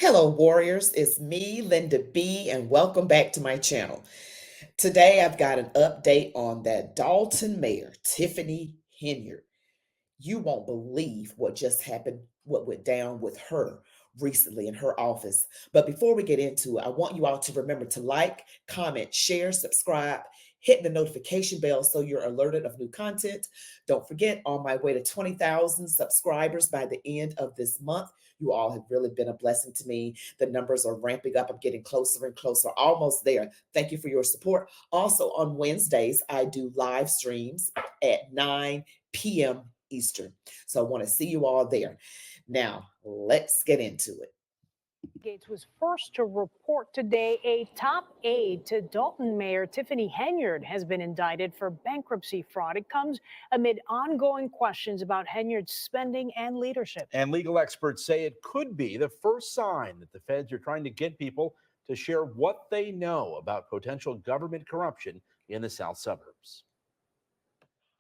Hello, warriors. It's me, Linda B, and welcome back to my channel. Today, I've got an update on that Dalton mayor, Tiffany Henyard. You won't believe what just happened, what went down with her recently in her office. But before we get into it, I want you all to remember to like, comment, share, subscribe, hit the notification bell so you're alerted of new content. Don't forget, on my way to 20,000 subscribers by the end of this month. You all have really been a blessing to me. The numbers are ramping up. I'm getting closer and closer, almost there. Thank you for your support. Also, on Wednesdays, I do live streams at 9 p.m. Eastern. So I want to see you all there. Now, let's get into it. Gates was first to report today a top aide to Dalton Mayor Tiffany Henyard has been indicted for bankruptcy fraud. It comes amid ongoing questions about Henyard's spending and leadership. And legal experts say it could be the first sign that the feds are trying to get people to share what they know about potential government corruption in the South suburbs.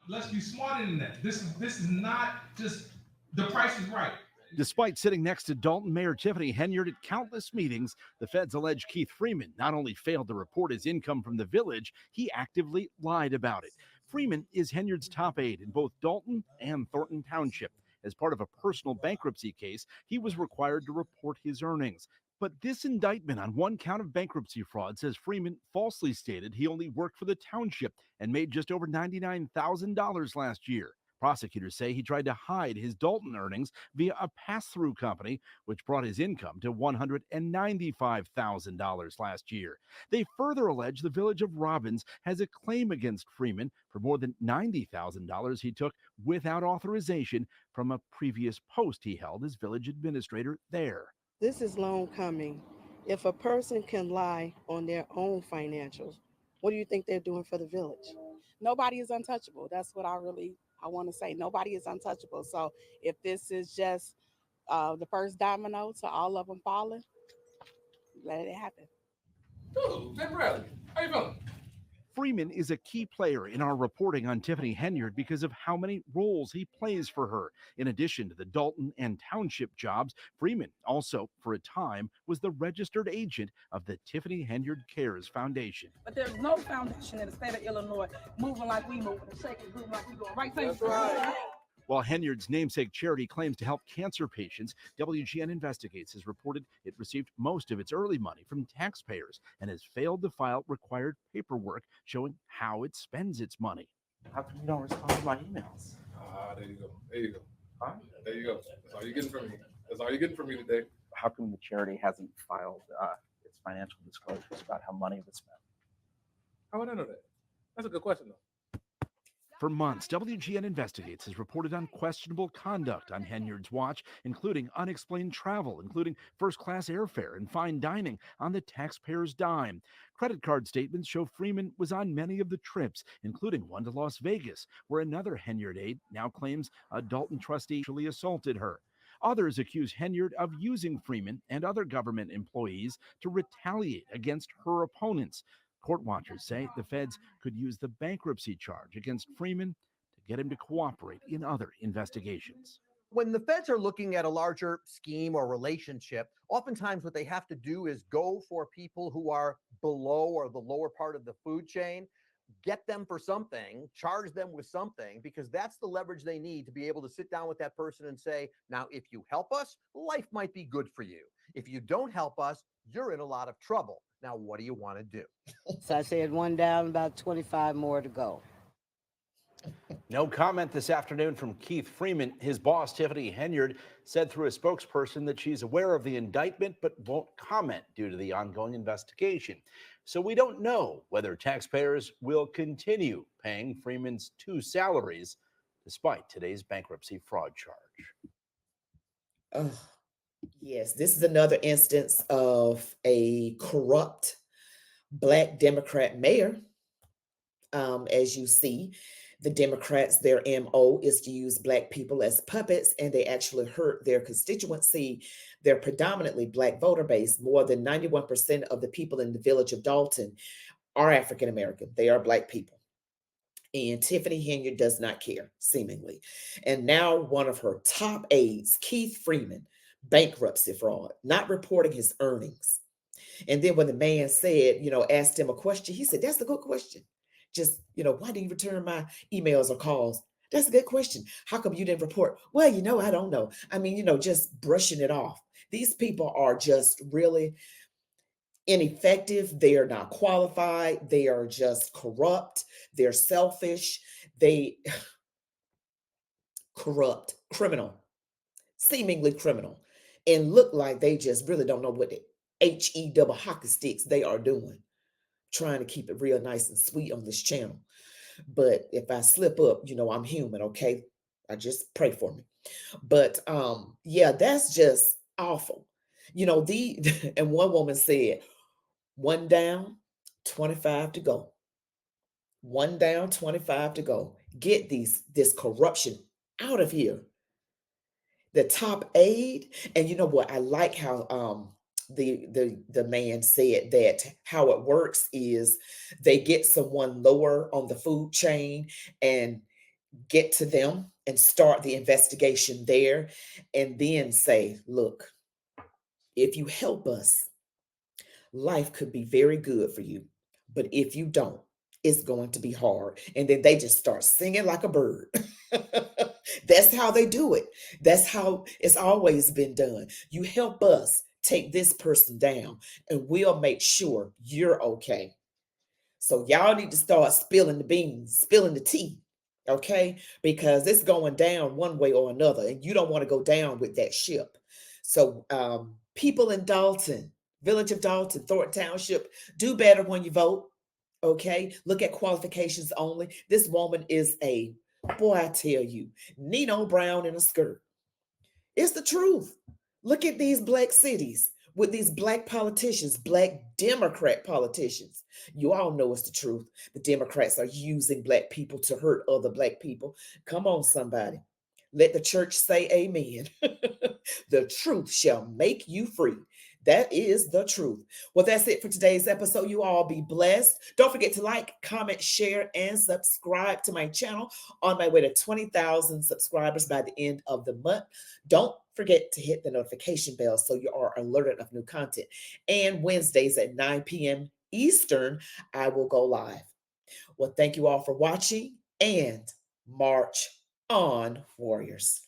Let's be smarter than that. This is not just the price is right. Despite sitting next to Dalton Mayor Tiffany Henyard at countless meetings, the feds allege Keith Freeman not only failed to report his income from the village, he actively lied about it. Freeman is Henyard's top aide in both Dalton and Thornton Township. As part of a personal bankruptcy case, he was required to report his earnings. But this indictment on one count of bankruptcy fraud says Freeman falsely stated he only worked for the township and made just over $99,000 last year. Prosecutors say he tried to hide his Dalton earnings via a pass-through company, which brought his income to $195,000 last year. They further allege the village of Robbins has a claim against Freeman for more than $90,000 he took without authorization from a previous post he held as village administrator there. This is long coming. If a person can lie on their own financials, what do you think they're doing for the village? Nobody is untouchable. That's what I want to say. Nobody is untouchable. So if this is just the first domino to all of them falling, let it happen. Dude, Jay Bradley, how you feeling? Freeman is a key player in our reporting on Tiffany Henyard because of how many roles he plays for her. In addition to the Dalton and Township jobs, Freeman also, for a time, was the registered agent of the Tiffany Henyard Cares Foundation. But there's no foundation in the state of Illinois moving like we move, and shaking, moving like we doing right things. That's right. While Henyard's namesake charity claims to help cancer patients, WGN Investigates has reported it received most of its early money from taxpayers and has failed to file required paperwork showing how it spends its money. How come you don't respond to my emails? There you go. There you go. Huh? There you go. That's all you're getting from me. That's all you're getting from me today. How come the charity hasn't filed its financial disclosures about how money was spent? How would I know that? That's a good question, though. For months, WGN Investigates has reported on questionable conduct on Henyard's watch, including unexplained travel, including first-class airfare and fine dining on the taxpayer's dime. Credit card statements show Freeman was on many of the trips, including one to Las Vegas, where another Henyard aide now claims a Dalton trustee actually assaulted her. Others accuse Henyard of using Freeman and other government employees to retaliate against her opponents. Court watchers say the feds could use the bankruptcy charge against Freeman to get him to cooperate in other investigations. When the feds are looking at a larger scheme or relationship, oftentimes what they have to do is go for people who are below or the lower part of the food chain, get them for something, charge them with something, because that's the leverage they need to be able to sit down with that person and say, now, if you help us, life might be good for you. If you don't help us, you're in a lot of trouble. Now, what do you want to do? So I said one down, about 25 more to go. No comment this afternoon from Keith Freeman. His boss, Tiffany Henyard, said through a spokesperson that she's aware of the indictment but won't comment due to the ongoing investigation. So we don't know whether taxpayers will continue paying Freeman's 2 salaries despite today's bankruptcy fraud charge. Yes, this is another instance of a corrupt Black Democrat mayor. As you see, the Democrats, their MO is to use Black people as puppets, and they actually hurt their constituency. They're predominantly Black voter base. More than 91% of the people in the village of Dalton are African American. They are Black people. And Tiffany Henyard does not care, seemingly. And now one of her top aides, Keith Freeman, bankruptcy fraud, not reporting his earnings. And then when the man said, asked him a question, he said, "That's a good question. Just, why didn't you return my emails or calls? That's a good question. How come you didn't report?" "Well, I don't know." I mean, just brushing it off. These people are just really ineffective. They are not qualified. They are just corrupt. They're selfish. They corrupt, criminal, seemingly criminal, and look like they just really don't know what the double hockey sticks they are doing, trying to keep it real nice and sweet on this channel. But if I slip up, I'm human, okay? I just pray for me. But yeah, that's just awful. The and one woman said, "One down, 25 to go. One down, 25 to go. Get this corruption out of here." The top aide, and you know what? I like how the man said that how it works is they get someone lower on the food chain and get to them and start the investigation there, and then say, "Look, if you help us, life could be very good for you. But if you don't, it's going to be hard." And then they just start singing like a bird. That's how they do it. That's how it's always been done. You help us take this person down, and we'll make sure you're okay. So y'all need to start spilling the beans, spilling the tea, okay? Because it's going down one way or another, and you don't want to go down with that ship. So people in Dalton, Village of Dalton, Thornton Township, do better when you vote, okay? Look at qualifications only. This woman is a, boy, I tell you, Nino Brown in a skirt. It's the truth. Look at these black cities with these black politicians, black Democrat politicians. You all know it's the truth. The Democrats are using black people to hurt other black people. Come on, somebody. Let the church say amen. The truth shall make you free. That is the truth. Well, that's it for today's episode. You all be blessed. Don't forget to like, comment, share, and subscribe to my channel on my way to 20,000 subscribers by the end of the month. Don't forget to hit the notification bell so you are alerted of new content. And Wednesdays at 9 p.m. Eastern, I will go live. Well, thank you all for watching, and march on, warriors.